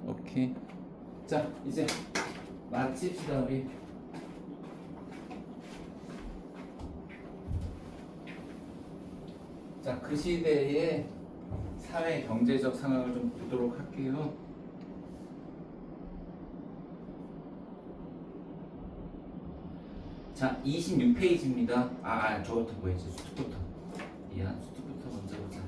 오케이. 자, 이제 마칩시다 우리. 자, 그 시대의 사회 경제적 상황을 좀 보도록 할게요. 자, 26페이지입니다. 저부터 보이지? 수트부터. 수트부터 먼저 보자.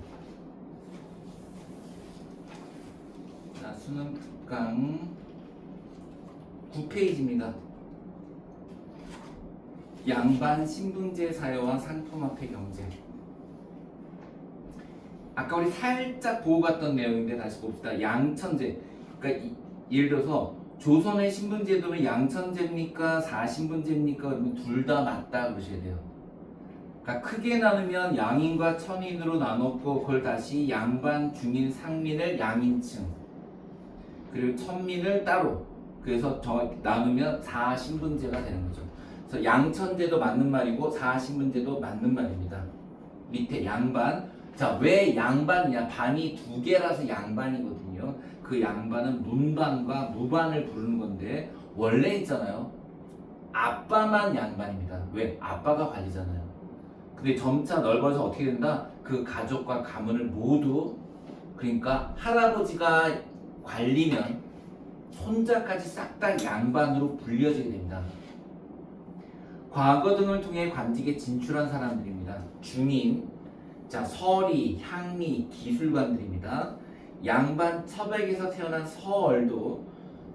자, 수능 특강 9페이지입니다. 양반 신분제 사회와 상품화폐 경제. 아까 우리 살짝 보고 갔던 내용인데 다시 봅시다. 양천제. 그러니까 예를 들어서 조선의 신분제도는 양천제입니까? 사신분제입니까? 그러면 둘 다 맞다 그러셔야 돼요. 그러니까 크게 나누면 양인과 천인으로 나눴고 그걸 다시 양반, 중인, 상민을 양인층 그리고 천민을 따로 그래서 나누면 사신분제가 되는 거죠. 그래서 양천제도 맞는 말이고 사신분제도 맞는 말입니다. 밑에 양반. 자, 왜 양반이냐? 반이 두 개라서 양반이거든요. 그 양반은 문반과 무반을 부르는 건데 원래 있잖아요. 아빠만 양반입니다. 왜? 아빠가 관리잖아요. 근데 점차 넓어서 어떻게 된다? 그 가족과 가문을 모두 그러니까 할아버지가 관리면 손자까지 싹 다 양반으로 불려지게 됩니다. 과거 등을 통해 관직에 진출한 사람들입니다. 중인, 자, 서리, 향리, 기술관들입니다. 양반 첩액에서 태어난 서얼도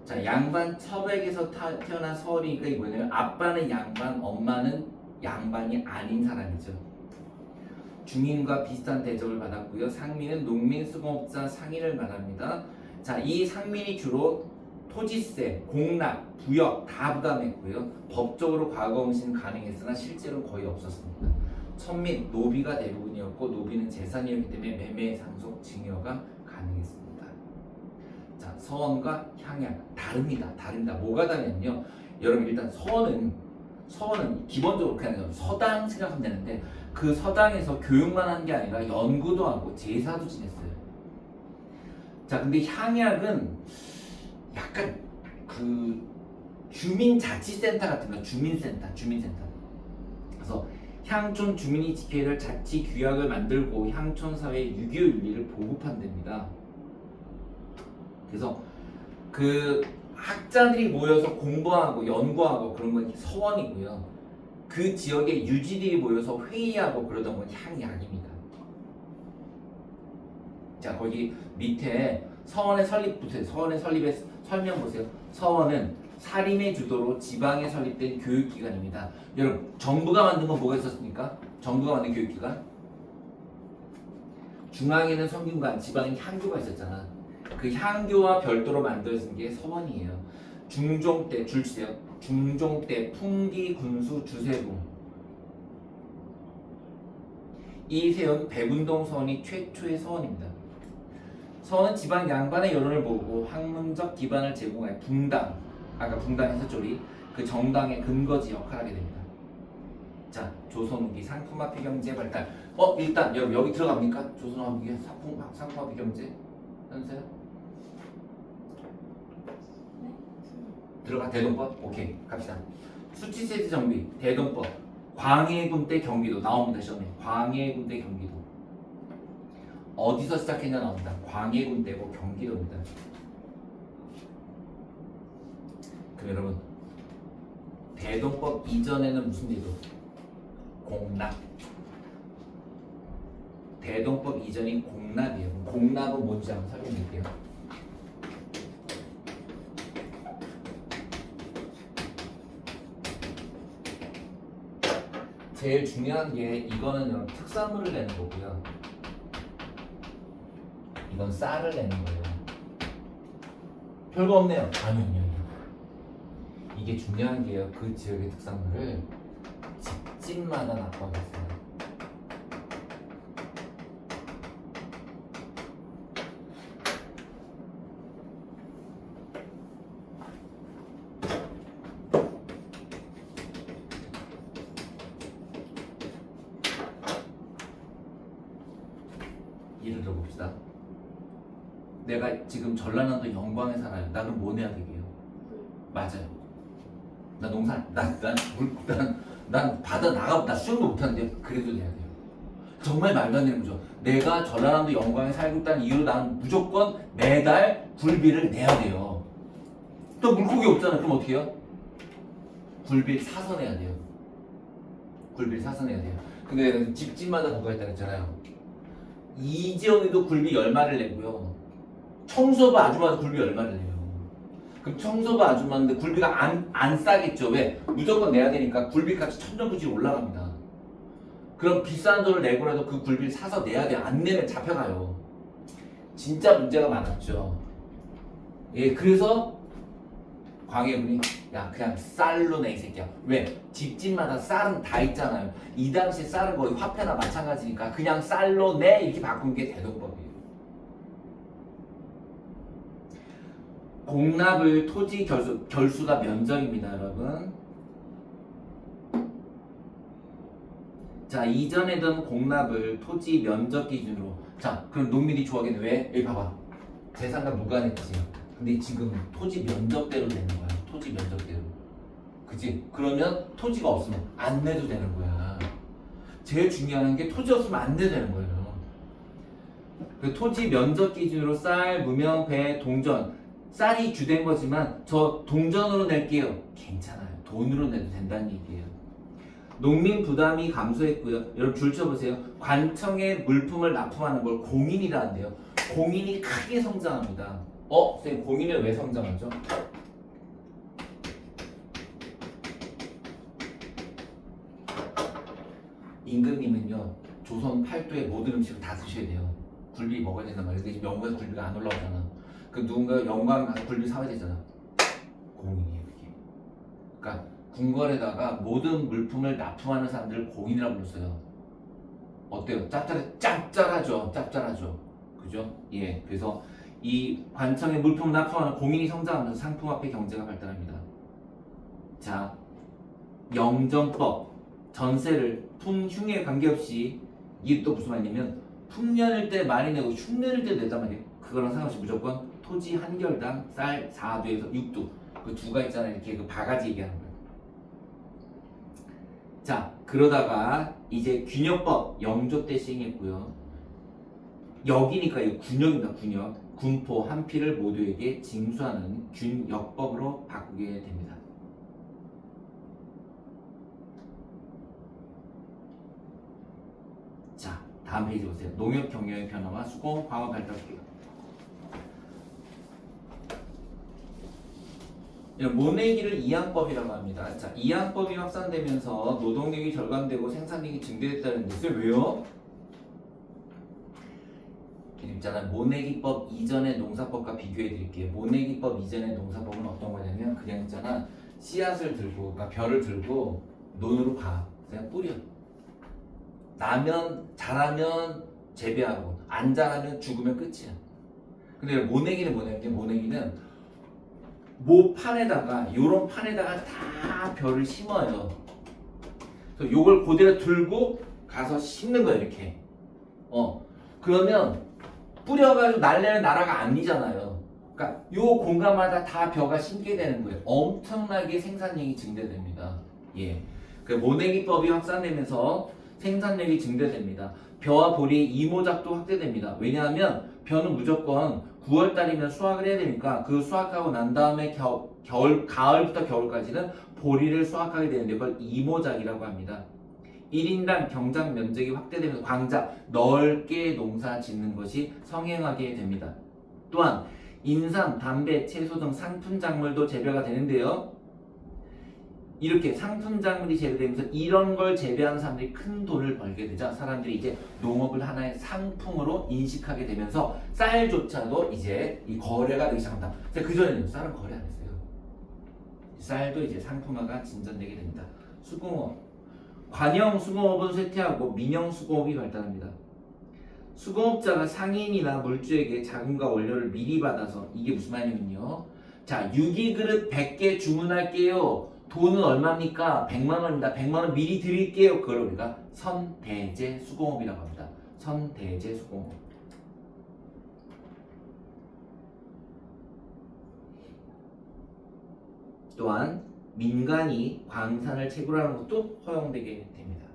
자, 양반 첩액에서 태어난 서리가 이거는 아빠는 양반, 엄마는 양반이 아닌 사람이죠. 중인과 비슷한 대접을 받았고요. 상민은 농민, 수공업자, 상인을 말합니다. 자, 이 상민이 주로 토지세, 공납, 부역 다 부담했고요. 법적으로 과거 응시는 가능했으나 실제로 거의 없었습니다. 천민, 노비가 대부분이었고 노비는 재산이었기 때문에 매매, 상속, 증여가 가능했습니다. 자, 서원과 향양 다릅니다. 뭐가 다르냐면요. 여러분 일단 서원은 기본적으로 그냥 서당 생각하면 되는데 그 서당에서 교육만 한 게 아니라 연구도 하고 제사도 지냈어요. 자, 근데 향약은 약간 그 주민자치센터 같은 거, 주민센터. 그래서 향촌 주민이 지켜야 할 자치 규약을 만들고 향촌 사회의 유교 윤리를 보급한답니다. 그래서 그 학자들이 모여서 공부하고 연구하고 그런 건 서원이고요. 그 지역의 유지들이 모여서 회의하고 그러던 건 향약입니다. 자, 거기 밑에 서원의 설립 보세요. 서원의 설립의 설명 보세요. 서원은 사림의 주도로 지방에 설립된 교육기관입니다. 여러분, 정부가 만든 건 뭐가 있었습니까? 정부가 만든 교육기관? 중앙에는 성균관, 지방에는 향교가 있었잖아. 그 향교와 별도로 만들어진 게 서원이에요. 중종 때, 줄 치세요. 중종 때 풍기, 군수, 주세동. 이 세운 백운동 서원이 최초의 서원입니다. 서원은 지방 양반의 여론을 모으고 학문적 기반을 제공해 붕당, 아까 붕당 했었죠 우리 그 정당의 근거지 역할을 하게 됩니다. 자, 조선 후기 상품화폐 경제 발달. 일단 여러분 여기 들어갑니까? 조선 후기 상품화폐 경제 현세요? 들어가. 대동법? 오케이, 갑시다. 수치세제 정비 대동법. 광해군 때 경기도 나옵니다. 시험에 광해군 때 경기도 어디서 시작했냐 나옵니다. 광해군 때고 경기도입니다. 그럼 여러분 대동법 이전에는 무슨 제도? 공납. 대동법 이전인 공납이에요. 공납은 뭔지 한번 설명드릴게요. 제일 중요한 게 이거는 여러분 특산물을 내는 거고요. 이건 쌀을 내는 거예요. 별거 없네요. 아니요. 이게 중요한 게요. 그 지역의 특산물을 집집마다 납부하겠어요. 예를 들어 봅시다. 내가 지금 전라남도 영광에 살아요. 나 그럼 뭐 내야 되게요? 맞아요. 나 농사, 난 바다 나 수영도 못하는데 그래도 내야 돼요. 정말 말도 안 되는 거죠. 내가 전라남도 영광에 살고 있다는 이유로 난 무조건 매달 굴비를 내야 돼요. 또 물고기 없잖아. 그럼 어떻게 해요? 굴비를 사서 내야 돼요. 굴비를 사서 내야 돼요. 근데 내가 집집마다 그거 했다 그랬잖아요. 이지영이도 굴비 10마리를 내고요. 청소부 아줌마도 굴비 10마리를 내요. 그럼 청소부 아줌마인데 굴비가 안 싸겠죠. 왜? 무조건 내야 되니까 굴비값이 천정부지로 올라갑니다. 그럼 비싼 돈을 내고라도 그 굴비를 사서 내야 돼요. 안 내면 잡혀가요. 진짜 문제가 많았죠. 예, 그래서 광해군이 야 그냥 쌀로 내 이 새끼야. 왜? 집집마다 쌀은 다 있잖아요. 이 당시 쌀은 거의 화폐나 마찬가지니까 그냥 쌀로 내 이렇게 바꾼 게 대동법이에요. 공납을 토지 결수가 면적입니다, 여러분. 자, 이전에던 공납을 토지 면적 기준으로. 자, 그럼 농민이 좋아하겠네. 왜? 여기 봐봐. 재산과 무관했지. 근데 지금 토지 면적대로 되는 거야. 토지 면적대로. 그치? 그러면 토지가 없으면 안 내도 되는 거야. 제일 중요한 게 토지 없으면 안 내도 되는 거예요. 그 토지 면적 기준으로 쌀, 무명, 배, 동전. 쌀이 주된 거지만 저 동전으로 낼게요. 괜찮아요. 돈으로 내도 된다는 얘기예요. 농민 부담이 감소했고요. 여러분 줄 쳐보세요. 관청에 물품을 납품하는 걸 공인이라 한대요. 공인이 크게 성장합니다. 선생님 공인은 왜 성장하죠? 임금님은요 조선 팔도의 모든 음식을 다 드셔야 돼요. 굴비 먹어야 된단 말이에요. 근데 지금 영국에서 굴비가 안 올라오잖아. 그 누군가 영광 가서 굴비 사와야 되잖아. 공인이에요 그게. 그러니까 궁궐에다가 모든 물품을 납품하는 사람들을 공인이라고 불렀어요. 어때요? 짭짤하죠. 짭짤하죠. 그죠? 예. 그래서 이 관청에 물품 납품하는 공인이 성장하면서 상품화폐 경제가 발달합니다. 자, 영정법, 전세를 품흉에 관계없이 이게 또 무슨 말이냐면 풍년일 때 많이 내고 흉년일 때 냈단 말이에요. 그거랑 상관없이 무조건 토지 한 결당 쌀 4두에서 6두 그 두가 있잖아요. 이렇게 그 바가지 얘기하는 거예요. 자, 그러다가 이제 균역법 영조 때 시행했고요. 여기니까 이거 군역입니다. 군역. 군포 한 피를 모두에게 징수하는 균역법으로 바꾸게 됩니다. 자, 다음 페이지 보세요. 농협 경영의 변화와 수공 과거 발달할게요. 모내기를 이항법이라고 합니다. 자, 이항법이 확산되면서 노동력이 절감되고 생산력이 증대됐다는 뜻을 왜요? 있잖아. 모내기법 이전의 농사법과 비교해 드릴게요. 모내기법 이전의 농사법은 어떤 거냐면 그냥 있잖아. 씨앗을 들고 그러니까 벼를 들고 논으로 가. 그냥 뿌려. 나면 자라면 재배하고 안 자라면 죽으면 끝이야. 근데 모내기는 뭐냐면 모내기는 모 판에다가 요런 판에다가 다 벼를 심어요. 그래서 요걸 그대로 들고 가서 심는 거예요. 이렇게. 그러면 뿌려가지고 날래는 나라가 아니잖아요. 그러니까 요 공간마다 다 벼가 심게 되는 거예요. 엄청나게 생산량이 증대됩니다. 예. 그 모내기법이 확산되면서 생산력이 증대됩니다. 벼와 보리의 이모작도 확대됩니다. 왜냐하면 벼는 무조건 9월달이면 수확을 해야 되니까 그 수확하고 난 다음에 가을부터 겨울까지는 보리를 수확하게 되는데 그걸 이모작이라고 합니다. 1인당 경작 면적이 확대되면서 광작, 넓게 농사 짓는 것이 성행하게 됩니다. 또한 인삼, 담배, 채소 등 상품 작물도 재배가 되는데요. 이렇게 상품 작물이 재배되면서 이런 걸 재배하는 사람들이 큰 돈을 벌게 되자 사람들이 이제 농업을 하나의 상품으로 인식하게 되면서 쌀조차도 이제 이 거래가 되기 시작합니다. 그전에는 쌀은 거래 안 했어요. 쌀도 이제 상품화가 진전되게 됩니다. 수공업, 관영 수공업은 쇠퇴하고 민영 수공업이 발달합니다. 수공업자가 상인이나 물주에게 자금과 원료를 미리 받아서 이게 무슨 말이냐면요. 자, 유기그릇 100개 주문할게요. 돈은 얼마입니까? 100만 원입니다. 100만 원 미리 드릴게요. 그걸 우리가 선대제 수공업이라고 합니다. 선대제 수공업. 또한 민간이 광산을 채굴하는 것도 허용되게 됩니다.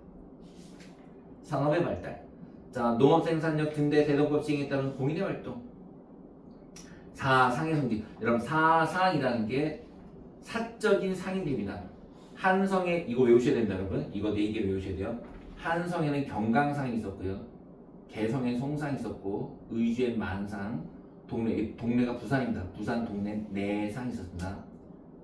산업의 발달. 자, 농업 생산력 증대 대동법 시행에 따른 공인의 활동. 사상의 성진. 여러분 사상이라는 게 사적인 상인들입니다. 한성에 이거 외우셔야 됩니다, 여러분. 이거 4개 외우셔야 돼요. 한성에는 경강상이 있었고요. 개성엔 송상이 있었고, 의주엔 만상, 동네가 부산입니다. 부산 동네 내상이 있었습니다.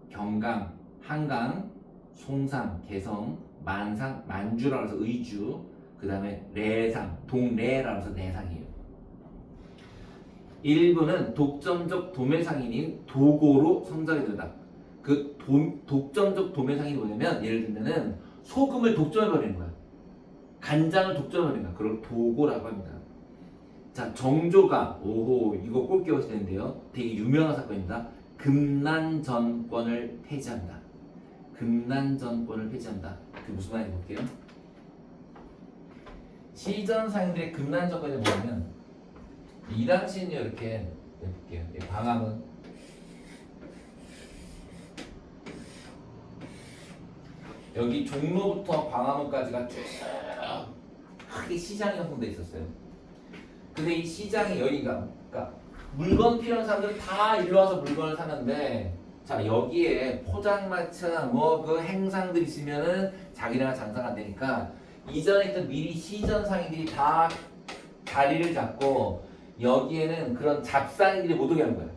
경강, 한강, 송상, 개성, 만상, 만주라고 해서 의주, 그 다음에 레상, 동래라고 해서 내상이에요. 일부는 독점적 도매상인인 도고로 성장이 된다. 그 독점적 도매상인이 뭐냐면, 예를 들면은 소금을 독점해버리는 거야. 간장을 독점해버리는 거야. 그걸 도고라고 합니다. 자, 정조가, 오호, 이거 꼭 기억하셔야 되는데요. 되게 유명한 사건입니다. 금난전권을 폐지한다. 금난전권을 폐지한다. 그게 무슨 말인지 볼게요. 시전상인들의 금난전권이 뭐냐면, 이 당시는 이렇게 해볼게요. 광화문, 여기 종로부터 광화문까지가 쭉 크게 시장이 형성돼 있었어요. 근데 이 시장이 여기가, 그러니까 물건 필요한 사람들은 다 일로 와서 물건을 사는데, 자, 여기에 포장마차 뭐 그 행상들 있으면은 자기네가 장사가 안 되니까 이전에 있던 미리 시전 상인들이 다 자리를 잡고 여기에는 그런 잡상인들이 못 오게 하는 거야.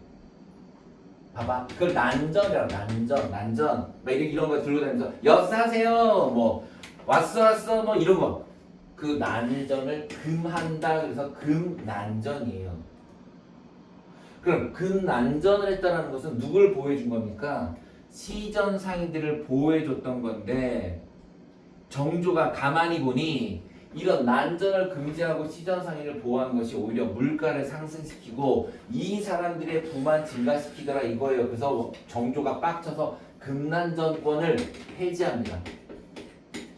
봐봐, 그걸 난전이라고. 난전 막 이런 거 들고 다니면서 여사세요 뭐 왔어 뭐 이런 거, 그 난전을 금한다. 그래서 금난전이에요. 그럼 금난전을 했다는 것은 누굴 보호해준 겁니까? 시전 상인들을 보호해줬던 건데, 정조가 가만히 보니 이런 난전을 금지하고 시전 상인을 보호하는 것이 오히려 물가를 상승시키고 이 사람들의 부만 증가시키더라 이거예요. 그래서 정조가 빡쳐서 금난전권을 폐지합니다.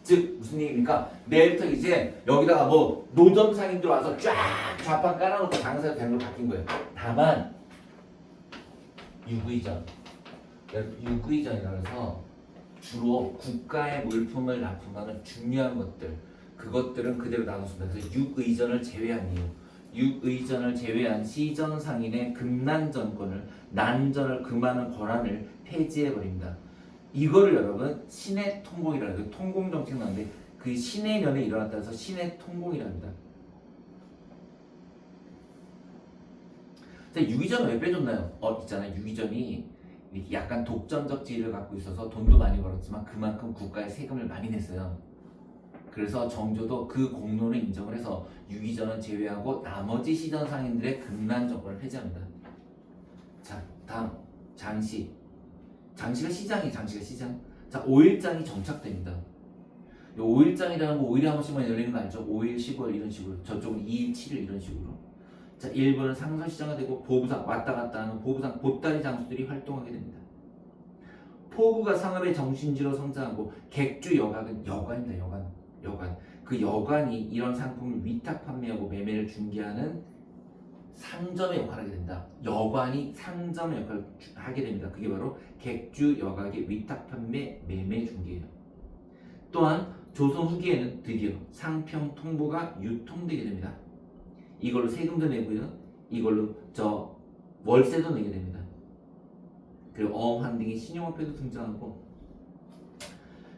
즉 무슨 얘기입니까? 내일부터 이제 여기다가 뭐 노점 상인들 와서 쫙 좌판 깔아놓고 장사가 되는 걸 바뀐 거예요. 다만 유구이전이라고 해서 주로 국가의 물품을 납품하는 중요한 것들, 그것들은 그대로 나눴습니다. 그래서 육의전을 제외한 이유, 육의전을 제외한 시전 상인의 금난전권을, 난전을 금하는 권한을 폐지해버립니다. 이거를 여러분 신의 통공이라고 해요. 통공정책 나오는데 그 신의 년에 일어났다 해서 신의 통공이랍니다. 자, 유기전 왜 빼줬나요? 있잖아요. 유기전이 약간 독점적 지위를 갖고 있어서 돈도 많이 벌었지만 그만큼 국가에 세금을 많이 냈어요. 그래서 정조도 그 공로를 인정을 해서 유기전은 제외하고 나머지 시전 상인들의 금난 정권을 폐지합니다. 자, 다음 장시가 시장이에요. 장시가 시장. 자, 5일장이 정착됩니다. 5일장이라는 거 5일에 한 번씩만 열리는 거 알죠? 5일, 15일 이런 식으로, 저쪽은 2일, 7일 이런 식으로. 자, 일본은 상설시장이 되고 보부상, 왔다 갔다 하는 보부상, 보따리 장수들이 활동하게 됩니다. 포구가 상업의 정신지로 성장하고 객주 여각은 여관입니다. 여관. 그 여관이 이런 상품을 위탁 판매하고 매매를 중개하는 상점의 역할을 하게 된다. 여관이 상점의 역할을 하게 됩니다. 그게 바로 객주 여각의 위탁 판매 매매 중개예요. 또한 조선 후기에는 드디어 상평 통보가 유통되게 됩니다. 이걸로 세금도 내고요. 이걸로 월세도 내게 됩니다. 그리고 어항 등의 신용화폐도 등장하고.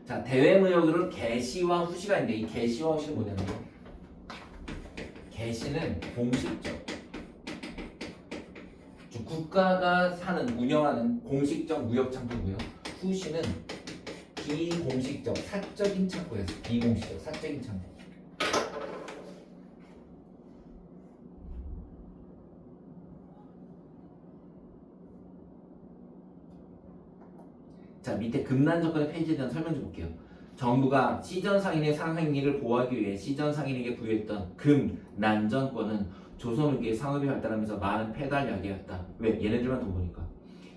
자, 대외무역으로는 개시와 후시가 있는데 이 개시와 후시는 뭐냐면, 개시는 공식적, 즉 국가가 운영하는 공식적 무역 창구고요. 후시는 비공식적 사적인 창구예요. 비공식적 사적인 창구. 자, 밑에 금난정권의 폐지에 대한 설명 좀 볼게요. 정부가 시전상인의 상행익을 보호하기 위해 시전상인에게 부여했던 금난전권은 조선 후기에 상업이 발달하면서 많은 폐달 야기였다. 왜? 얘네들만 돈 버니까.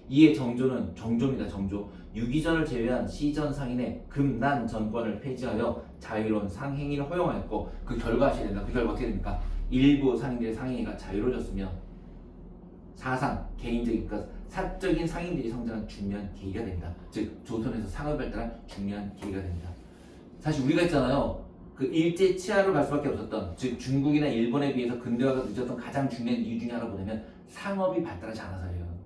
이에 정조입니다. 정조. 유기전을 제외한 시전상인의 금난전권을 폐지하여 자유로운 상행위를 허용하였고, 그 결과 하셔야 된다. 그 결과 어떻게 됩니까? 일부 상인들의 상행위가 자유로워졌으며 개인적인, 그러니까 사적인 상인들이 성장한 중요한 계기가 됩니다. 즉 조선에서 상업이 발달한 중요한 계기가 됩니다. 사실 우리가 있잖아요. 그 일제 치하로 갈 수밖에 없었던, 즉 중국이나 일본에 비해서 근대화가 늦었던 가장 중요한 이유 중에 하나 뭐냐면 상업이 발달하지 않아서예요.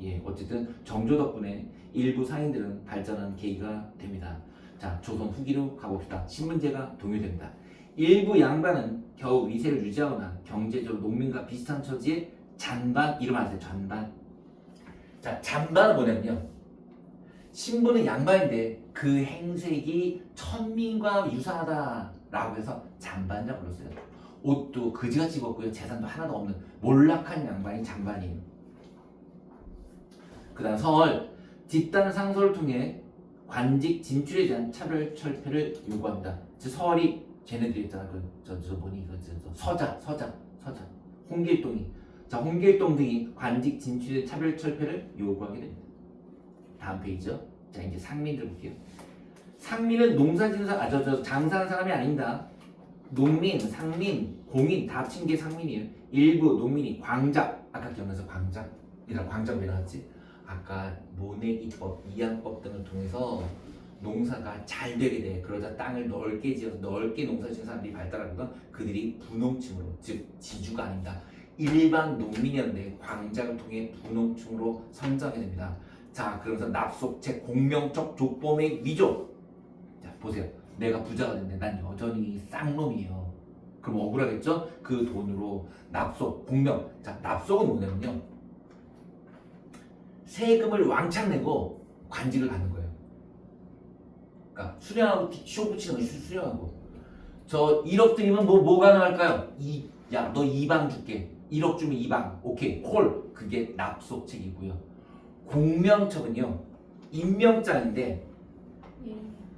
예, 어쨌든 정조 덕분에 일부 상인들은 발전하는 계기가 됩니다. 자, 조선 후기로 가봅시다. 신문제가 동요됩니다. 일부 양반은 겨우 위세를 유지하거나 경제적으로 농민과 비슷한 처지의 잔반, 이름 아세요? 잔반. 자, 잔반은 뭐냐면요, 신부는 양반인데 그 행색이 천민과 유사하다라고 해서 잔반이라고 불렀어요. 옷도 그지같이 입었고요, 재산도 하나도 없는 몰락한 양반이 잔반이에요. 그 다음 서얼, 뒷단 상소를 통해 관직 진출에 대한 차별 철폐를 요구합니다. 즉 서얼이 쟤네들이 있잖아, 저 뭐니, 서자 홍길동이, 자 홍길동 등이 관직 진출의 차별 철폐를 요구하게 됩니다. 다음 페이지죠. 자, 이제 상민들 볼게요. 상민은 농사짓는 장사하는 사람이 아닙니다. 농민, 상민, 공인 다 합친 게 상민이에요. 일부 농민이 광작, 아까 기억나서 광작이랑 광작 왜 나왔지? 아까 모내기법, 이양법 등을 통해서 농사가 잘 되게 돼. 그러자 땅을 넓게 지어서 넓게 농사짓는 사람들이 발달하거든. 그들이 부농층으로, 즉 지주가 아닙니다. 일반 농민이었는데 광작을 통해 부농층으로 성장하게 됩니다. 자, 그러면서 납속책, 공명적 족범의 위조. 자, 보세요. 내가 부자가 됐는데 난 여전히 쌍놈이에요. 그럼 억울하겠죠? 그 돈으로 납속, 공명. 자, 납속은 뭐냐면요, 세금을 왕창 내고 관직을 받는 거예요. 그러니까 수령하고 쇼 붙이는 거, 수령하고. 저 1억 드리면 뭐가 나갈까요? 야, 너 2방 줄게. 1억 주면 2방. 오케이, 콜. 그게 납속책이고요. 공명척은요, 임명장인데,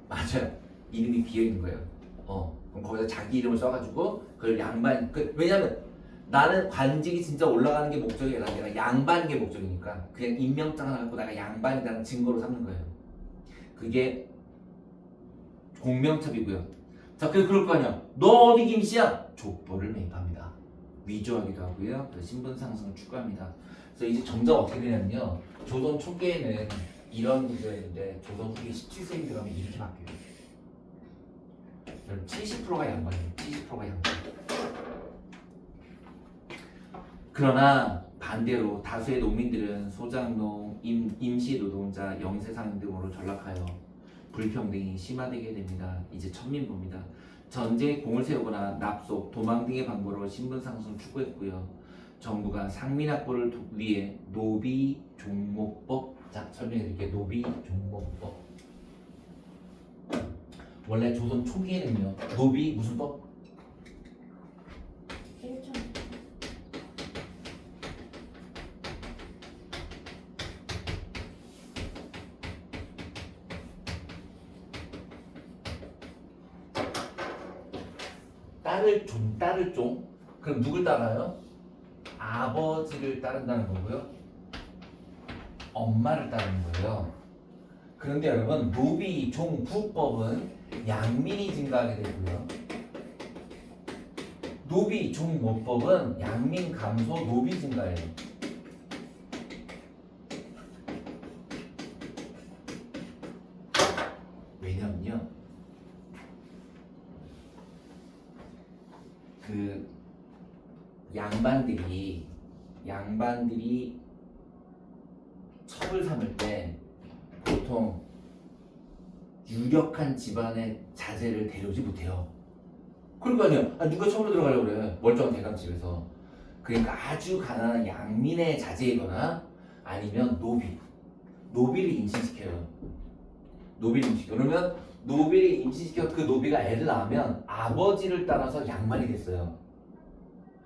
맞아요, 이름이 비어있는 거예요. 그럼 거기다 자기 이름을 써가지고 그걸 양반, 왜냐면 나는 관직이 진짜 올라가는 게 목적이 아니라 내가 양반인 게 목적이니까 그냥 임명장 하나 갖고 내가 양반이라는 증거로 삼는 거예요. 그게 공명첩이고요. 자, 그럴 거 아니야. 너 어디 김씨야? 족보를 매입합니다. 위조하기도 하고요. 신분 상승을 추구합니다. 그래서 이제 점점 어떻게 되냐면요, 조선 초기에는 이런 구조였는데 조선 후기 17세기 들어가면 이렇게 바뀌어요. 70%가 양반이에요. 70%가 양반. 그러나 반대로 다수의 농민들은 소작농, 임시노동자, 영세상인 등으로 전락하여 불평등이 심화되게 됩니다. 이제 천민부입니다. 전쟁에 공을 세우거나 납속, 도망 등의 방법으로 신분 상승을 추구했고요. 정부가 상민 확보를 위해 노비 종목법, 자 설명해 드릴게요. 노비 종목법. 원래 조선 초기에는요, 노비 무슨 법? 딸을 종. 그럼 누굴 따라요? 아버지를 따른다는 거고요. 엄마를 따르는 거예요. 그런데 여러분, 노비 종부법은 양민이 증가하게 되고요. 노비 종모법은 양민 감소, 노비 증가예요. 왜냐면요, 그 양반들이 첩을 삼을 때 보통 유력한 집안의 자제를 데려오지 못해요. 그럴 거 아니야. 누가 첩으로 들어가려고 그래, 멀쩡한 대감집에서. 그러니까 아주 가난한 양민의 자제이거나 아니면 노비를 임신시켜요. 그러면 노비를 임신시켜 그 노비가 애를 낳으면 아버지를 따라서 양반이 됐어요.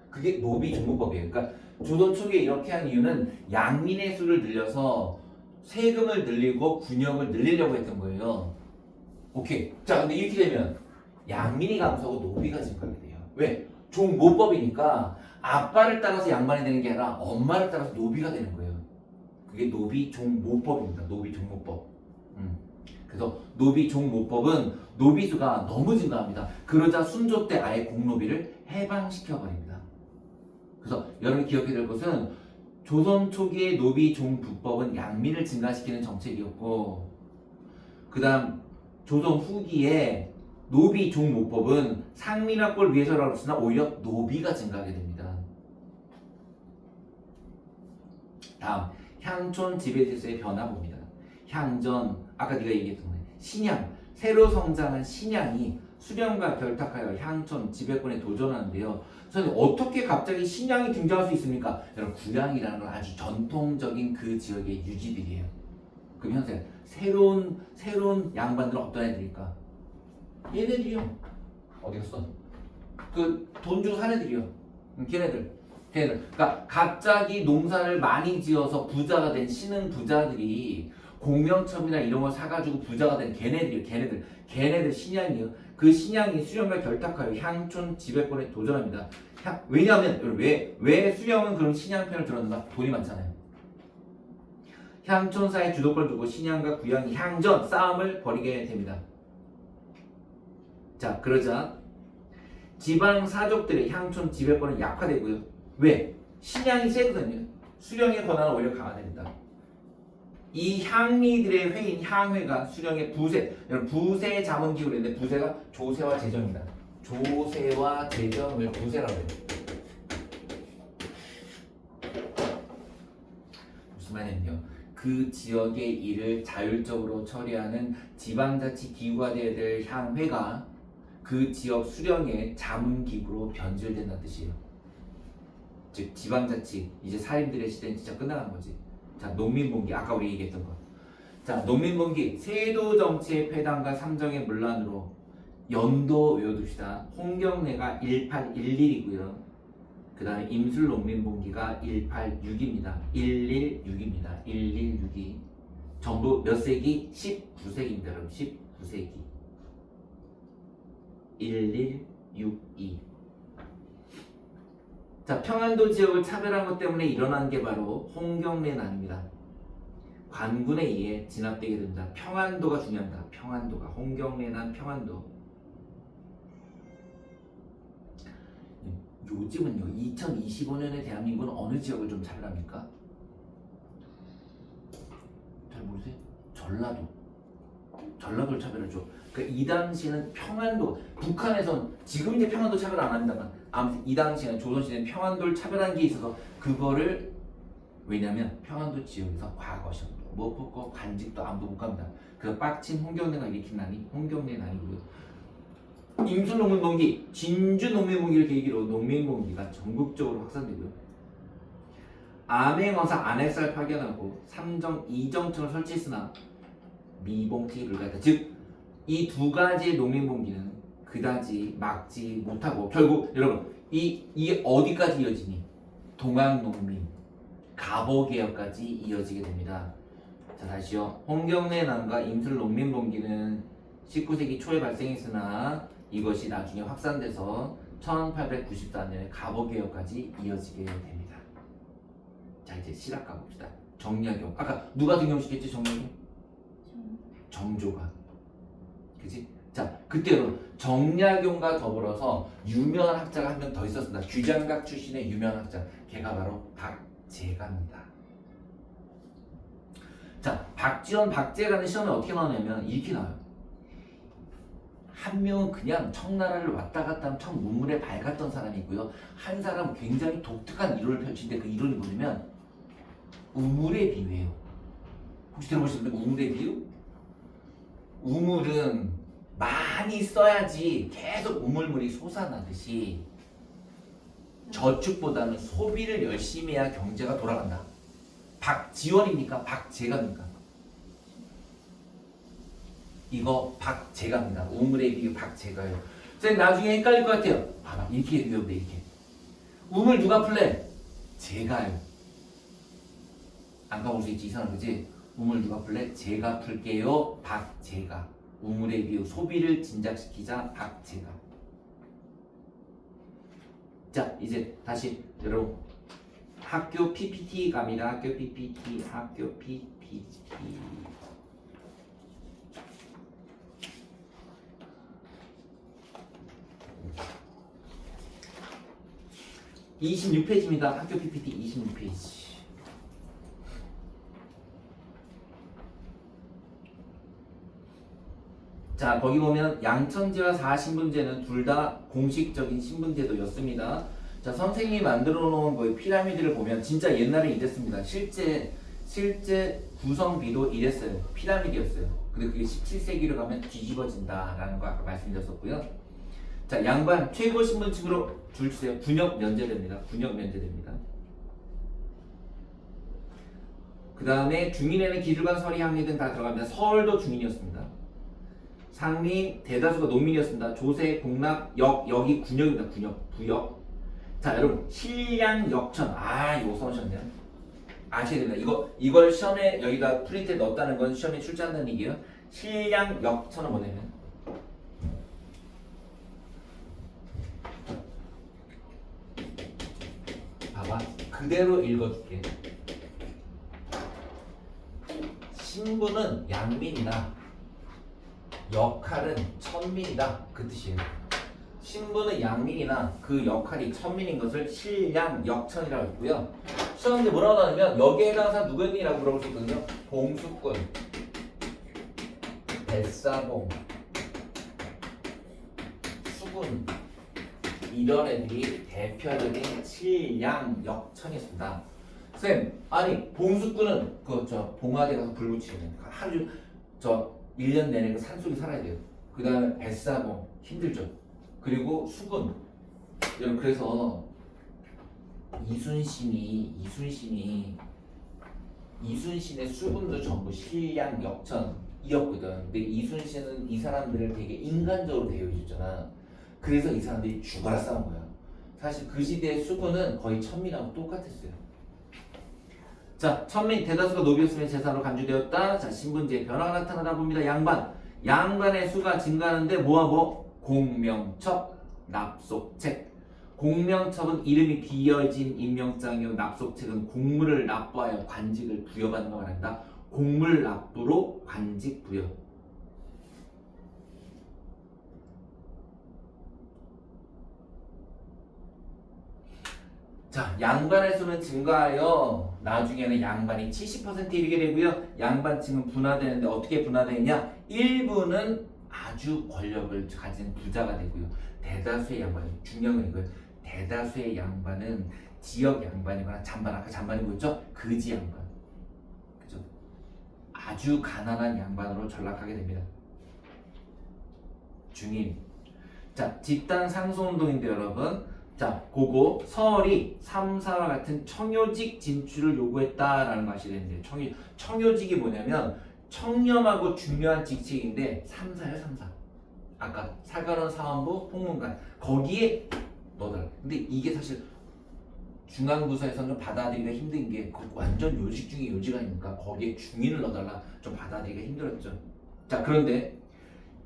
그게 노비 종부법이에요. 그러니까 조선 초기에 이렇게 한 이유는 양민의 수를 늘려서 세금을 늘리고 군역을 늘리려고 했던 거예요. 오케이. 자, 근데 이렇게 되면 양민이 감소하고 노비가 증가하게 돼요. 왜? 종모법이니까 아빠를 따라서 양반이 되는 게 아니라 엄마를 따라서 노비가 되는 거예요. 그게 노비 종모법입니다. 노비 종모법. 그래서 노비 종모법은 노비수가 너무 증가합니다. 그러자 순조 때 아예 공노비를 해방시켜 버립니다. 그래서 여러분이 기억해야 될 것은 조선 초기의 노비 종부법은 양민을 증가시키는 정책이었고, 그 다음 조선 후기에 노비 종모법은 상민 확보를 위해서라고 했으나 오히려 노비가 증가하게 됩니다. 다음 향촌 지배질서의 변화 봅니다. 향전, 아까 네가 얘기했던 거예요. 신양, 새로 성장한 신양이 수령과 결탁하여 향촌 지배권에 도전하는데요. 선생님, 어떻게 갑자기 신양이 등장할 수 있습니까? 여러분, 구량이라는 건 아주 전통적인 그 지역의 유지들이에요. 그럼 현재 새로운 양반들은 어떤 애들일까? 얘네들이요. 어디 갔어? 그 돈 주고 산 애들이요. 걔네들. 그러니까 갑자기 농사를 많이 지어서 부자가 된 신흥 부자들이 공명첨이나 이런 걸 사가지고 부자가 된 걔네들이요. 걔네들 신양이요. 그 신양이 수령과 결탁하여 향촌 지배권에 도전합니다. 왜냐하면 왜 수령은 그럼 신양 편을 들었는가? 돈이 많잖아요. 향촌사의 주도권을 두고 신양과 구양이 향전 싸움을 벌이게 됩니다. 자, 그러자 지방 사족들의 향촌 지배권은 약화되고요. 왜? 신양이 세거든요. 수령의 권한은 오히려 강화됩니다. 이 향리들의 회인 향회가 수령의 부세, 여러분 부세 자문기구를 했는데 부세가 조세와 재정입니다. 조세와 재정을 부세라고 해요. 무슨 말이냐면요. 그 지역의 일을 자율적으로 처리하는 지방자치 기구가 되어야 될 향회가 그 지역 수령의 자문기구로 변질된다는 뜻이에요. 즉 지방자치, 이제 사림들의 시대는 진짜 끝나간 거지. 자, 농민봉기, 아까 우리 얘기했던 거. 자, 농민봉기, 세도정치의 폐단과 삼정의 문란으로 연도 외워둡시다. 홍경래가 1811이고요. 그 다음에 임술농민봉기가 186입니다. 116입니다. 116이. 전부 몇 세기? 19세기입니다. 여러분, 19세기. 1162. 자, 평안도 지역을 차별한 것 때문에 일어난 게 바로 홍경래난입니다. 관군에 의해 진압되게 됩니다. 평안도가 중요합니다. 평안도가. 홍경래난 평안도. 요즘은요, 2025년에 대한민국은 어느 지역을 좀 차별합니까? 잘 모르세요? 전라도. 전라도를 차별하죠. 그러니까 이 당시에는 평안도, 북한에선 지금 이제 평안도 차별 안 합니다만 아무튼 이 당시에는 조선시대는 평안도를 차별한 게 있어서 그거를, 왜냐면 평안도 지역에서 과거 시험 무엇보고 관직도 아무도 못 갑니다. 그 빡친 홍경래가 일으킨 난이 홍경래난이고요. 임수농민봉기, 진주농민봉기를 계기로 농민봉기가 전국적으로 확산되고요. 암행어사 안핵사를 파견하고 삼정 이정청을 설치했으나 미봉책이 불가했다. 즉, 이 두 가지의 농민봉기는 그다지 막지 못하고 결국 여러분 이게 어디까지 이어지니? 동학농민, 갑오개혁까지 이어지게 됩니다. 자, 다시요. 홍경래난과 임술농민봉기는 19세기 초에 발생했으나 이것이 나중에 확산돼서 1894년에 갑오개혁까지 이어지게 됩니다. 자, 이제 실학 가봅시다. 정약용. 아까 누가 등용시켰지? 정약용? 정조가. 그치? 자, 그때 여러분 정약용과 더불어서 유명한 학자가 한 명 더 있었습니다. 규장각 출신의 유명한 학자. 걔가 바로 박재가입니다. 자, 박지원, 박재가는 시험에 어떻게 나오냐면 이렇게 나와요. 한 명은 그냥 청나라를 왔다 갔다 하면 청 문물에 밝았던 사람이고요. 한 사람은 굉장히 독특한 이론을 펼치는데 그 이론이 뭐냐면 우물의 비유예요. 혹시 들어보셨습니까? 우물의 비유? 우물은 많이 써야지 계속 우물물이 솟아나듯이 저축보다는 소비를 열심히 해야 경제가 돌아간다. 박지원입니까? 박재가입니까? 이거 박재가입니다. 우물의 비유 박재가요. 선생님 나중에 헷갈릴 것 같아요. 아, 이렇게 외우면 이렇게. 우물 누가 풀래? 제가요. 안 가볼 수 있지. 이상한 거지? 우물 누가 풀래? 제가 풀게요. 박재가. 우물의 비유 소비를 진작시키자. 박재가. 자, 이제 다시 여러분 학교 PPT 갑니다. 학교 PPT. 26페이지입니다. 학교 PPT 26페이지. 자, 거기 보면 양천제와 사신분제는 둘 다 공식적인 신분제도였습니다. 자, 선생님이 만들어 놓은 거의 피라미드를 보면 진짜 옛날에 이랬습니다. 실제 구성비도 이랬어요. 피라미드였어요. 근데 그게 17세기로 가면 뒤집어진다라는 거 아까 말씀드렸었고요. 자, 양반 최고 신분층으로 줄 주세요. 군역 면제됩니다. 군역 면제됩니다. 그 다음에 중인에는 기술관, 서리, 향리 등 다 들어갑니다. 서울도 중인이었습니다. 상리 대다수가 농민이었습니다. 조세, 공락, 역이 군역입니다. 군역, 부역. 자, 여러분 신량, 역천. 이거 써오셨네요. 아셔야 됩니다. 이걸 시험에 여기다 프린트에 넣었다는 건 시험에 출제한다는 얘기예요. 신량, 역천은 뭐냐면 봐봐. 그대로 읽어줄게. 신분은 양민이나 역할은 천민이다. 그 뜻이에요. 신분은 양민이나 그 역할이 천민인 것을 신량, 역천이라고 했고요. 시험 문제 뭐라고 나오냐면 여기에 해당사 누구였니라고 물어볼 수 있거든요. 봉수꾼, 뱃사봉, 수군 이런 애들이 대표적인 신량, 역천이었습니다. 쌤, 아니 봉수꾼은 봉화대 가서 불 붙이는 하루 1년 내내 그 산속에 살아야 돼요. 그 다음에 뱃사봉 힘들죠. 그리고 수군. 여러분 그래서 이순신의 수군도 전부 신량, 역천이었거든. 근데 이순신은 이 사람들을 되게 인간적으로 대우해줬잖아. 그래서 이 사람들이 죽어라 싸운 거야. 사실 그 시대의 수군은 거의 천민하고 똑같았어요. 자, 천민 대다수가 노비였으면 재산으로 간주되었다. 자, 신분제의 변화가 나타나다 봅니다. 양반의 수가 증가하는데 공명첩, 납속책. 공명첩은 이름이 비어진 임명장이요. 납속책은 공물을 납부하여 관직을 부여받는 걸 말한다. 공물 납부로 관직 부여. 자, 양반의 수는 증가하여 나중에는 양반이 70%에 이르게 되고요. 양반층은 분화되는데 어떻게 분화되느냐? 일부는 아주 권력을 가진 부자가 되고요. 대다수의 양반은 중요한 건 이거예요. 대다수의 양반은 지역 양반이거나 잔반, 아까 잔반이 뭐였죠? 거지 양반. 그죠? 아주 가난한 양반으로 전락하게 됩니다. 중인. 자, 집단 상소운동인데 여러분. 자, 그거 서울이 3, 4와 같은 청요직 진출을 요구했다라는 것이 되는데 청요직이 뭐냐면 청렴하고 중요한 직책인데 3, 4요, 3, 4. 아까 사관원, 사원부, 홍문관 거기에 넣어달라. 근데 이게 사실 중앙부서에서는 좀 받아들이기가 힘든 게 완전 요직 중에 요직 아닙니까? 거기에 중인을 넣어달라. 좀 받아들이기가 힘들었죠. 자, 그런데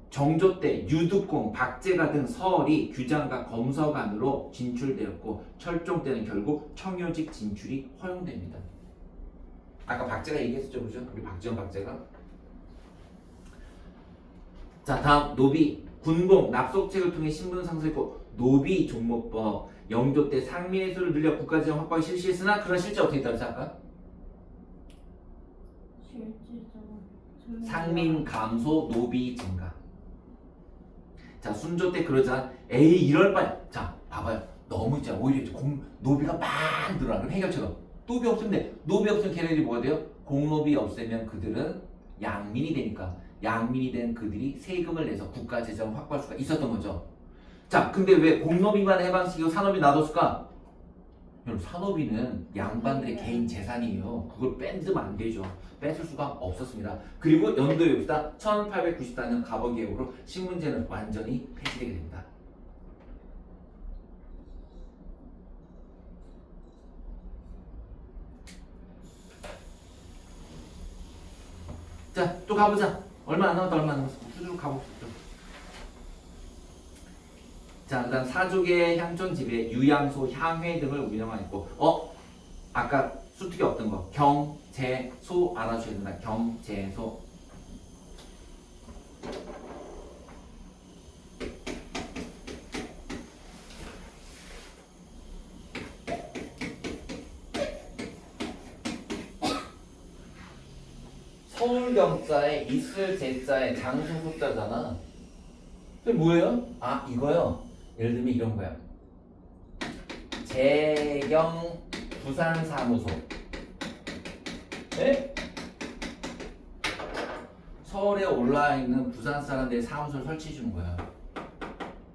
정조 때 유득공, 박제가 등 서얼이 규장과 검서관으로 진출되었고 철종 때는 결국 청요직 진출이 허용됩니다. 아까 박제가 얘기했었죠, 그죠? 우리 박지원 박제가. 자, 다음 노비, 군공, 납속책을 통해 신분 상승했고 노비 종목법, 영조 때 상민의 수를 늘려 국가지원 확보하기 실시했으나 그런 실제 어떻게 있다고 아까? 상민 감소, 노비 증가. 자, 순조 때 그러자 에이 이럴 바에 자 봐봐요. 너무 있잖아. 오히려 노비가 막 늘어나. 그럼 해결처럼 노비 없으면 걔네들이 뭐가 돼요? 공노비 없애면 그들은 양민이 되니까 양민이 된 그들이 세금을 내서 국가 재정을 확보할 수가 있었던 거죠. 자, 근데 왜 공노비만 해방시키고 산업이 놔뒀을까? 여러분 산업이는 양반들의 개인 재산이에요. 그걸 뺏으면 안 되죠. 뺏을 수가 없었습니다. 그리고 연도에 봅시다. 1894년 갑오개혁으로 신분제는 완전히 폐지되게 됩니다. 자, 또 가보자. 얼마 안 남았어. 수두룩 가봅시다. 자, 그다음 사족의 향촌 집에 유양소, 향회 등을 운영하고 아까 수특이 어떤 거? 경, 재, 소 알아주셔야 된다. 경, 재, 소. 서울경자에 있을 제자에 장소 숫자잖아. 그게 뭐예요? 아 이거요. 예를 들면 이런 거야. 재경 부산사무소. 네? 서울에 올라와 있는 부산 사람들의 사무소를 설치해 주는 거야.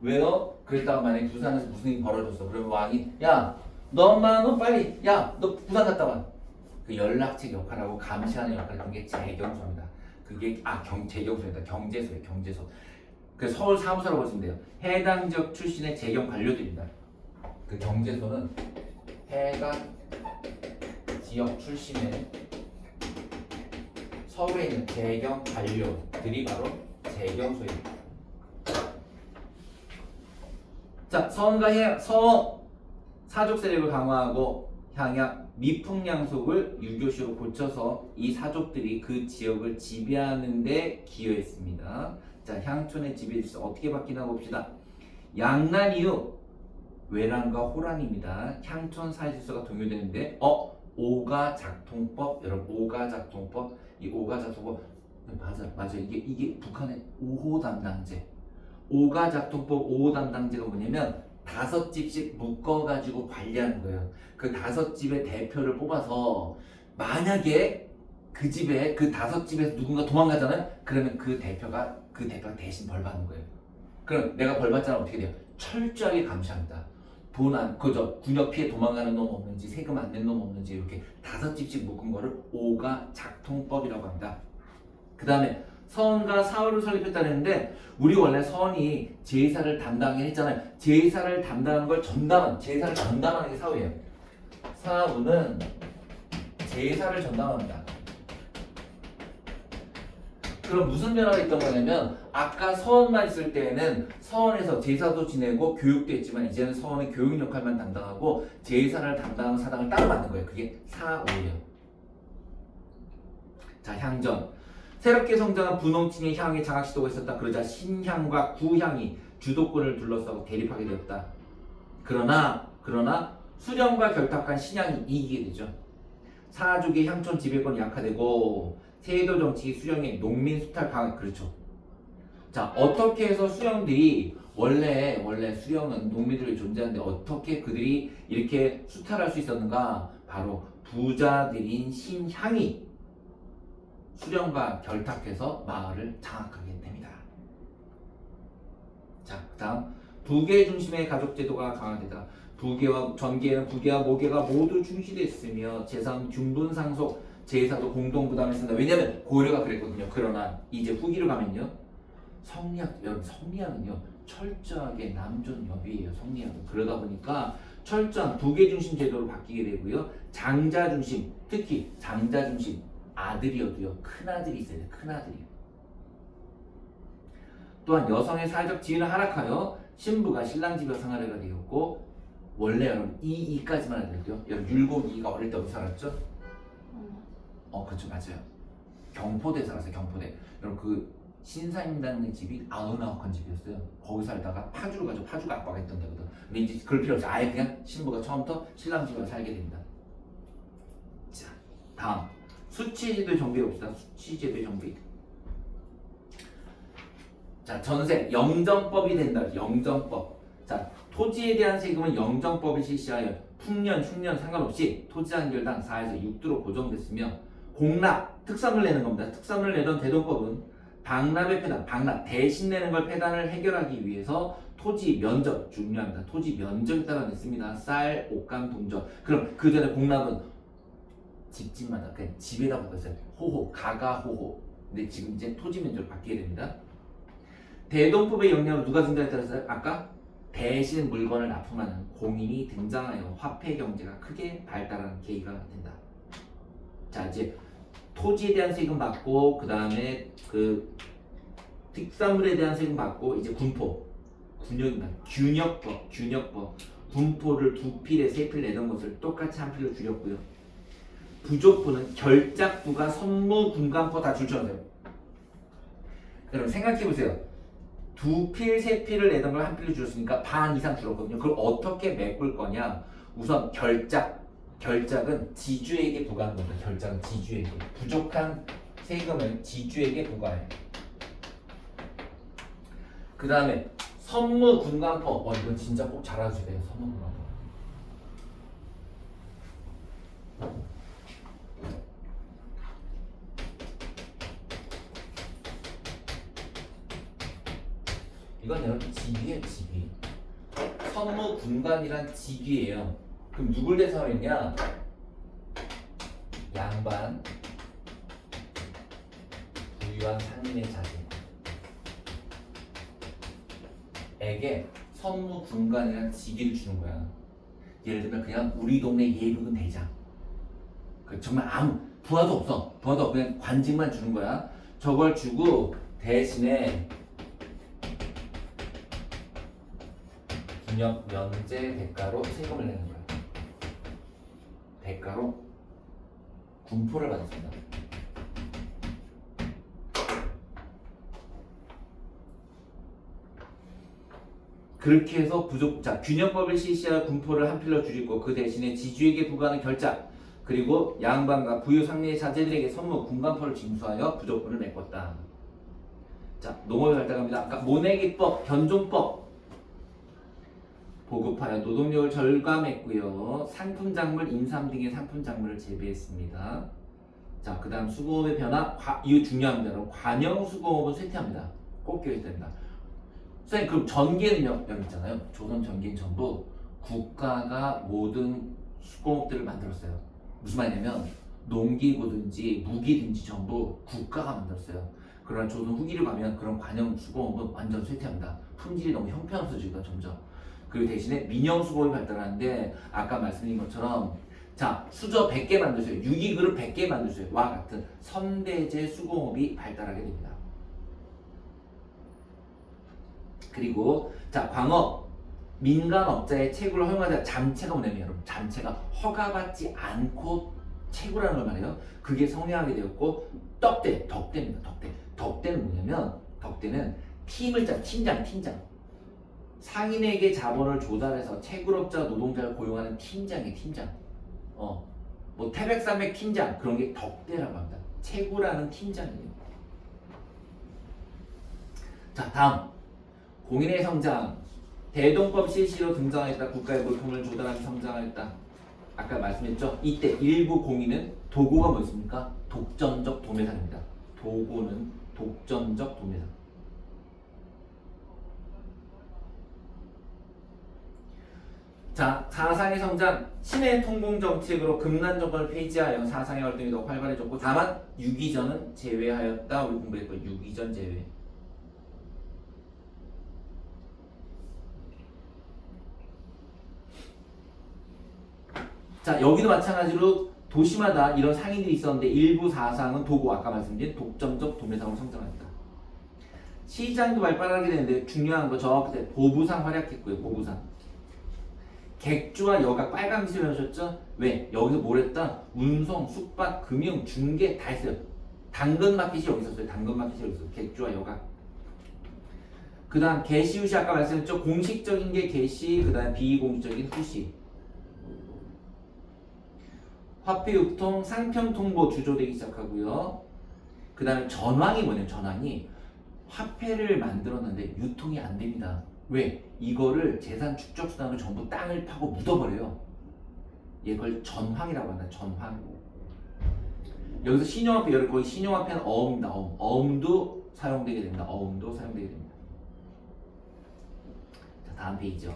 왜요? 그랬다가 만약에 부산에서 무슨 일이 벌어졌어. 그러면 왕이 야, 너 엄마 너 빨리 야, 너 부산 갔다 와. 그 연락책 역할하고 감시하는 역할을 했던 게 재경소입니다. 그게 재경소입니다. 경제소예요. 경제소. 그 서울 사무소라고 보시면 돼요. 해당 지역 출신의 재경 관료들입니다. 그 경제소는 해당 지역 출신의 서울에 있는 재경 관료들이 바로 재경소입니다. 자, 서원 사족 세력을 강화하고 향약 미풍양속을 유교시로 고쳐서 이 사족들이 그 지역을 지배하는 데 기여했습니다. 자, 향촌의 지배 질서 어떻게 바뀌나 봅시다. 양난 이후 외란과 호란입니다. 향촌 사회 질서가 동요되는데 오가작통법. 여러분 오가작통법. 이 오가작통법 맞아. 이게 북한의 5호 담당제. 오가작통법 5호 담당제가 뭐냐면 5집씩 묶어가지고 관리하는 거예요. 그 5집의 대표를 뽑아서 만약에 그 집에 그 5집에서 누군가 도망가잖아요. 그러면 그 대표가 대신 벌 받는 거예요. 그럼 내가 벌 받잖아. 어떻게 돼요? 철저하게 감시합니다. 군역 피해 도망가는 놈 없는지, 세금 안 낸 놈 없는지 이렇게 5집씩 묶은 거를 오가작통법이라고 합니다. 그 다음에 서원과 사후를 설립했다는데 우리 원래 서원이 제사를 담당하긴 했잖아요. 제사를 담당하는 걸 제사를 전담하는 게 사후예요. 사후는 제사를 전담합니다. 그럼 무슨 변화가 있던 거냐면 아까 서원만 있을 때에는 서원에서 제사도 지내고 교육도 했지만 이제는 서원은 교육 역할만 담당하고 제사를 담당하는 사당을 따로 만든 거예요. 그게 사후예요. 자, 향전. 새롭게 성장한 분홍층의 향의 장악 시도가 있었다. 그러자 신향과 구향이 주도권을 둘러싸고 대립하게 되었다. 그러나 수령과 결탁한 신향이 이기게 되죠. 사족의 향촌 지배권이 약화되고 세도 정치 수령의 농민 수탈 강화. 그렇죠. 자, 어떻게 해서 수령들이 원래 수령은 농민들이 존재하는데 어떻게 그들이 이렇게 수탈할 수 있었는가? 바로 부자들인 신향이 수령과 결탁해서 마을을 장악하게 됩니다. 자, 그다음 부계 중심의 가족 제도가 강화되다. 전계에는 부계와 모계가 모두 중시됐으며 재산 균분 상속 제사도 공동 부담했습니다. 왜냐하면 고려가 그랬거든요. 그러나 이제 후기를 가면요, 성리학은요 철저하게 남존여비예요. 성리학은 그러다 보니까 철저한 부계 중심 제도로 바뀌게 되고요. 장자 중심, 특히 장자 중심 아들이어도요 큰아들이 있어야 돼요. 큰아들이요. 또한 여성의 사회적 지위는 하락하여 신부가 신랑 집에 생활하게 되었고 원래 여러분 이까지만 해도 돼요. 여러분 율곡이가 어릴 때부터 살았죠? 그렇죠. 맞아요. 경포대 살았어요. 경포대. 여러분 그 신사임당네 집이 아흔아홉한 집이었어요. 거기 살다가 파주로 가죠. 파주가 압박했던 데거든. 근데 이제 그럴 필요 없이 아예 그냥 신부가 처음부터 신랑 집에 살게 됩니다. 자, 다음 수치제도의 정비해 봅시다. 수치제도의 정비. 자, 전세 영정법이 된다. 영정법. 자, 토지에 대한 세금은 영정법을 실시하여 풍년, 흉년 상관없이 토지 한결당 4에서 6도로 고정됐으며 공납, 특산물 내는 겁니다. 특산물 내던 대동법은 방납의 폐단, 방납, 대신 내는 걸 폐단을 해결하기 위해서 토지 면적, 중요합니다. 토지 면적에 따라 냈습니다. 쌀, 옷감, 동전. 그럼 그 전에 공납은 집집마다 그냥 집에다 바꿨어요. 호호, 가가호호. 근데 지금 이제 토지 면적을 바뀌게 됩니다. 대동법의 영향으로 누가 증가했다고 아까 대신 물건을 납품하는 공인이 등장하여 화폐 경제가 크게 발달하는 계기가 된다. 자, 이제 토지에 대한 세금 받고 그 다음에 그 특산물에 대한 세금 받고 이제 균역법 군포를 2필에 3필 내던 것을 똑같이 1필로 줄였고요. 부족부는 결작부가 선무, 군간포 다 줄쳐놓으세요. 여러분 생각해보세요. 2필, 3필을 내던 걸 1필로 줄였으니까 반 이상 줄었거든요. 그걸 어떻게 메꿀 거냐? 우선 결작은 지주에게 부과하는 겁니다. 결작은 지주에게. 부족한 세금을 지주에게 부과해. 그 다음에 선무분관법. 이건 진짜 꼭 잘하셔야 돼요. 선무분관법. 이건 여러분 직위예요, 직위. 선무분관이란 직위예요. 그럼 누굴 대상했냐? 양반, 부유한 상인의 자제에게 선무분관이라는 직위를 주는 거야. 예를 들면 그냥 우리 동네 예비군 대장. 정말 아무 부하도 없어. 부하도 없고 그냥 관직만 주는 거야. 저걸 주고 대신에 군역 면제 대가로 세금을 내는 거야. 대가로 군포를 받았습니다. 그렇게 해서 균형법을 실시하여 군포를 한 필로 줄이고 그 대신에 지주에게 부과하는 결자 그리고 양반과 부유 상례의 자제들에게 선무 군관포를 징수하여 부족분을 메꿨다. 자, 농업에 발달합니다. 아까 모내기법, 견종법 보급하여 노동력을 절감했고요. 상품작물, 인삼 등의 상품작물을 재배했습니다. 자, 그 다음 수공업의 변화, 이거 중요합니다. 관영수공업은 쇠퇴합니다. 꼭 기억해야 됩니다. 선생님, 그럼 전기는요? 여기 있잖아요. 조선 전기는 전부 국가가 모든 수공업들을 만들었어요. 무슨 말이냐면 농기구든지 무기든지 전부 국가가 만들었어요. 그러나 조선 후기를 가면 그런 관영수공업은 완전 쇠퇴합니다. 품질이 너무 형편없어지니까 점점. 그리고 대신에 민영수공업이 발달하는데 아까 말씀드린 것처럼 자, 수저 100개 만드세요. 유기그릇 100개 만드세요. 와 같은 선대제 수공업이 발달하게 됩니다. 그리고 자, 광업 민간업자의 채굴을 허용하자. 잠체가 뭐냐면 여러분, 잠체가 허가받지 않고 채굴하는 걸 말해요. 그게 성행하게 되었고 덕대입니다. 덕대는 뭐냐면 덕대는 팀을 짜 팀장. 상인에게 자본을 조달해서 채굴업자 노동자를 고용하는 팀장이에요. 팀장. 뭐 태백산맥 팀장 그런 게 덕대라고 합니다. 채굴하는 팀장이에요. 자, 다음 공인의 성장. 대동법 실시로 등장했다. 국가의 물품을 조달하는 성장하였다. 아까 말씀했죠. 이때 일부 공인은 도고가 뭐 있습니까? 독점적 도매상입니다. 도고는 독점적 도매상. 자, 사상의 성장. 신의 통공 정책으로 금난 정권을 폐지하여 사상의 활동이 더 활발해졌고 다만 유기전은 제외하였다. 우리 공부했고 유기전 제외. 자, 여기도 마찬가지로 도시마다 이런 상인들이 있었는데 일부 사상은 도고, 아까 말씀드린 독점적 도매상으로 성장합니다. 시장도 발달하게 되는데 중요한 거 저 그때 보부상 활약했고요. 보부상. 객주와 여각 빨간 빛을 배우셨죠? 왜? 여기서 뭘 했다? 운송, 숙박, 금융, 중개 다 했어요. 당근마켓이 여기 있었어요. 당근마켓이 여기 있었어요. 객주와 여각. 그 다음 개시후시 아까 말씀했죠? 공식적인 게 개시, 그 다음 비공식적인 후시. 화폐 유통, 상평 통보 주조되기 시작하고요. 그 다음에 전황이 뭐냐면 전황이 화폐를 만들었는데 유통이 안 됩니다. 왜? 이거를 재산 축적 수단으로 전부 땅을 파고 묻어버려요. 이걸 전황이라고 한다. 전황. 여기서 신용화폐, 여기 거기 신용화폐는 어음입니다. 어음도 사용되게 됩니다. 어음도 사용되게 됩니다. 자, 다음 페이지요.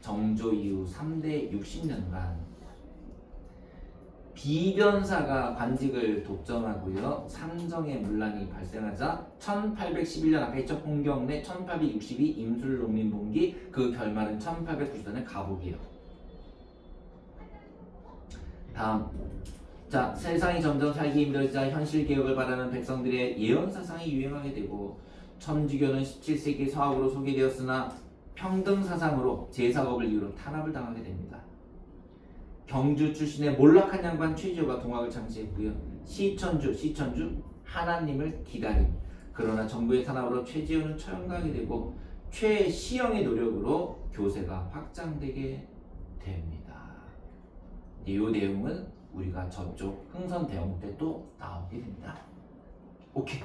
정조 이후 3대 60년간 비변사가 관직을 독점하고요. 상정의 문란이 발생하자 1811년 아까 했죠. 홍경래, 1862 임술농민봉기, 그 결말은 1894년 가복이에요. 다음. 자, 세상이 점점 살기 힘들어지자 현실 개혁을 바라는 백성들의 예언 사상이 유행하게 되고 천주교는 17세기 서학으로 소개되었으나 평등 사상으로 제사법을 이유로 탄압을 당하게 됩니다. 경주 출신의 몰락한 양반 최지호가 동학을 창시했고요. 시천주 하나님을 기다림. 그러나 정부의 탄압으로 최지호는 처형당하게 되고 최시영의 노력으로 교세가 확장되게 됩니다. 이 내용은 우리가 저쪽 흥선대원 때 또 나오게 됩니다. 오케이.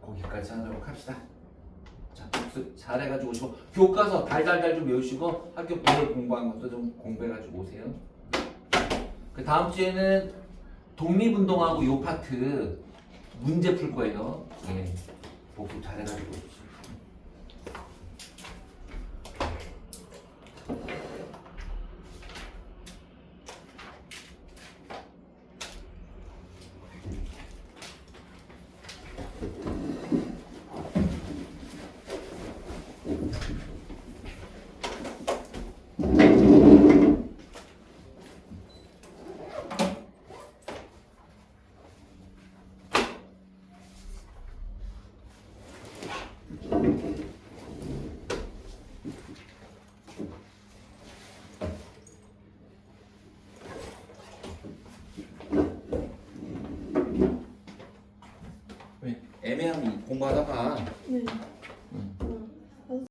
거기까지 하도록 합시다. 자, 복습 잘해가지고 오시고 교과서 달달달 좀 외우시고 학교 오늘 공부한 것도 좀 공부해가지고 오세요. 그 다음 주에는 독립운동하고 요 파트 문제 풀 거예요. 예, 복습 잘해가지고 오시고. 애매함이 공부하다가 네.